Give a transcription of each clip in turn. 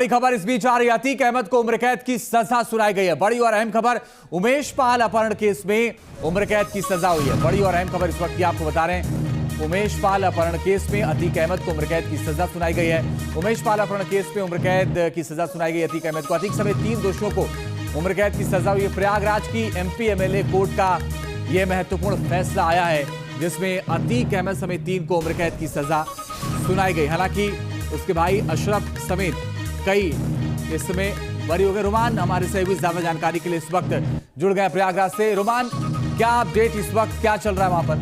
बड़ी खबर इस बीच आ रही है। अतीक अहमद को उम्र कैद की सजा सुनाई गई है। बड़ी और अहम खबर, उमेश पाल अपहरण केस में उम्र कैद की सजा हुई है। बड़ी और अहम खबर इस वक्त की आपको बता रहे हैं। उमेश पाल अपहरण केस में अतीक अहमद को उम्र कैद की सजा सुनाई गई है। उमेश पाल अपहरण केस में उम्र कैद की सजा सुनाई गई अतीक अहमद को। अतीक समेत 3 दोषियों को उम्र कैद की सजा हुई है। प्रयागराज की एमपी एमएलए कोर्ट का यह महत्वपूर्ण फैसला आया है, जिसमें अतीक अहमद समेत 3 को उम्र कैद की सजा सुनाई गई। हालांकि उसके भाई अशरफ समेत कई इस समय बरी हो गए। रुमान हमारे सहयोगी ज्यादा जानकारी के लिए इस वक्त जुड़ गए प्रयागराज से। रुमान, क्या अपडेट इस वक्त, क्या चल रहा है वहां पर?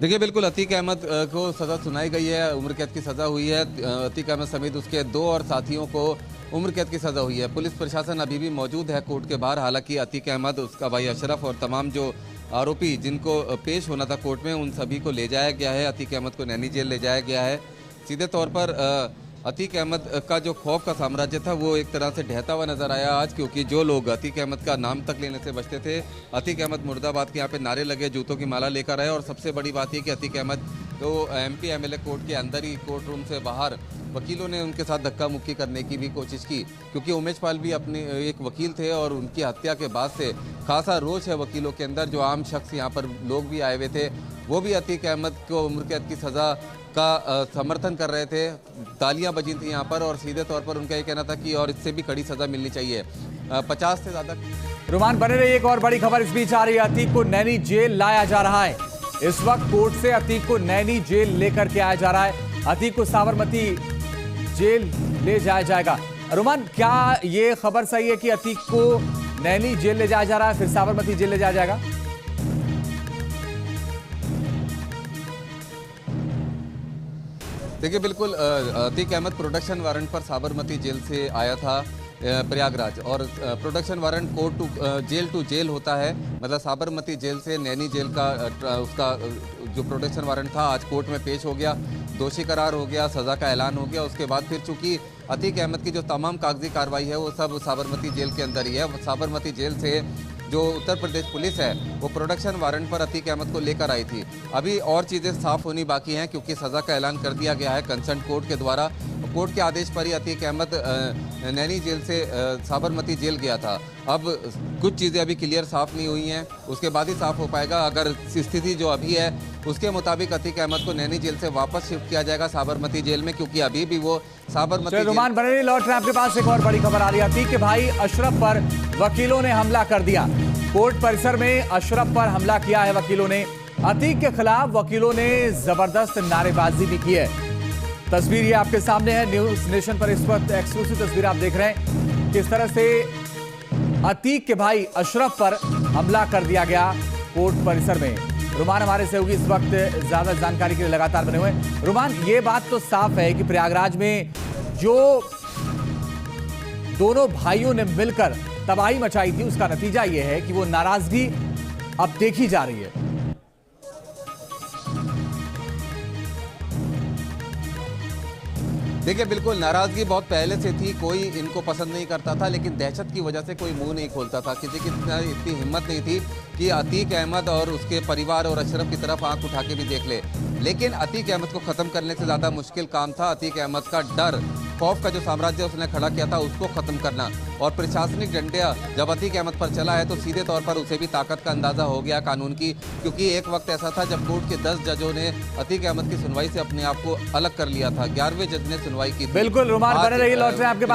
देखिए, बिल्कुल अतीक अहमद को सजा सुनाई गई है, उम्र कैद की सजा हुई है। अतीक अहमद समेत उसके 2 और साथियों को उम्र कैद की सजा हुई है। पुलिस प्रशासन अभी भी मौजूद है कोर्ट के बाहर। हालांकि अतीक अहमद, उसका भाई अशरफ और तमाम जो आरोपी जिनको पेश होना था कोर्ट में, उन सभी को ले जाया गया है। अतीक अहमद को नैनी जेल ले जाया गया है। सीधे तौर पर अतीक अहमद का जो खौफ का साम्राज्य था वो एक तरह से ढहता हुआ नजर आया आज, क्योंकि जो लोग अतीक अहमद का नाम तक लेने से बचते थे, अतीक अहमद मुर्दाबाद के यहाँ पे नारे लगे, जूतों की माला लेकर आए। और सबसे बड़ी बात यह कि अतीक अहमद तो एमपी एमएलए कोर्ट के अंदर ही, कोर्ट रूम से बाहर वकीलों ने उनके साथ धक्का मुक्की करने की भी कोशिश की, क्योंकि उमेश पाल भी अपने एक वकील थे और उनकी हत्या के बाद से खासा रोष है वकीलों के अंदर। जो आम शख्स यहाँ पर लोग भी आए हुए थे, वो भी अतीक अहमद को उम्र कैद की सज़ा का समर्थन कर रहे थे। तालियां बजी थी यहाँ पर और सीधे तौर पर उनका ये कहना था कि और इससे भी कड़ी सज़ा मिलनी चाहिए। 50 से ज़्यादा। रुमान बने रही। एक और बड़ी खबर इस बीच आ रही है। अतीक को नैनी जेल लाया जा रहा है। इस वक्त कोर्ट से अतीक को नैनी जेल लेकर के आया जा रहा है। अतीक को साबरमती जेल ले जाया जाएगा। रुमान, क्या ये खबर सही है कि अतीक को नैनी जेल ले जाया जा रहा है, फिर साबरमती जेल ले जाया जाएगा? देखिए, बिल्कुल अतीक अहमद प्रोडक्शन वारंट पर साबरमती जेल से आया था प्रयागराज, और production warrant court to jail होता है। मतलब साबरमती जेल से नैनी जेल का उसका जो प्रोडक्शन वारंट था आज कोर्ट में पेश हो गया, दोषी करार हो गया, सज़ा का ऐलान हो गया। उसके बाद फिर चूंकि अतीक अहमद की जो तमाम कागजी कार्रवाई है वो सब साबरमती जेल के अंदर ही है। साबरमती जेल से जो उत्तर प्रदेश पुलिस है वो प्रोडक्शन वारंट पर अतीक अहमद को लेकर आई थी। अभी और चीज़ें साफ होनी बाकी हैं, क्योंकि सज़ा का ऐलान कर दिया गया है कंसर्न कोर्ट के द्वारा। कोर्ट के आदेश पर ही अतीक अहमद नैनी जेल से साबरमती जेल गया था। अब कुछ चीज़ें अभी क्लियर साफ नहीं हुई हैं, उसके बाद ही साफ हो पाएगा। अगर स्थिति जो अभी है उसके मुताबिक अतीक अहमद को नैनी जेल से वापस शिफ्ट किया जाएगा साबरमती जेल में, क्योंकि अभी भी वो साबरमती। रुमान बने लौट रहे हैं आपके पास। एक और बड़ी खबर आ रही है। अतीक के भाई अशरफ पर वकीलों ने हमला कर दिया। कोर्ट परिसर में अशरफ पर हमला किया है वकीलों ने। अतीक के खिलाफ वकीलों ने जबरदस्त नारेबाजी भी की है। तस्वीर ये आपके सामने है। न्यूज नेशन पर इस वक्त एक्सक्लूसिव तस्वीर आप देख रहे हैं। किस तरह से अतीक के भाई अशरफ पर हमला कर दिया गया कोर्ट परिसर में। रुमान हमारे सहयोगी इस वक्त ज्यादा जानकारी के लिए लगातार बने हुए हैं। रुमान, ये बात तो साफ है कि प्रयागराज में जो दोनों भाइयों ने मिलकर तबाही मचाई थी, उसका नतीजा यह है कि वो नाराजगी अब देखी जा रही है। देखिए, बिल्कुल नाराजगी बहुत पहले से थी। कोई इनको पसंद नहीं करता था, लेकिन दहशत की वजह से कोई मुंह नहीं खोलता था। किसी की इतनी हिम्मत नहीं थी कि अतीक अहमद और उसके परिवार और अशरफ की तरफ आंख उठा के भी देख ले। लेकिन अतीक अहमद को ख़त्म करने से ज़्यादा मुश्किल काम था अतीक अहमद का डर, खौफ का जो साम्राज्य उसने खड़ा किया था उसको ख़त्म करना। और प्रशासनिक डंडा जब अतीक अहमद पर चला है तो सीधे तौर पर उसे भी ताकत का अंदाज़ा हो गया कानून की, क्योंकि एक वक्त ऐसा था जब कोर्ट के 10 जजों ने अतीक अहमद की सुनवाई से अपने आप को अलग कर लिया था। 11वें जज ने सुनवाई की। बिल्कुल रुमान बने रहिए, लौट रहे हैं आपके पास।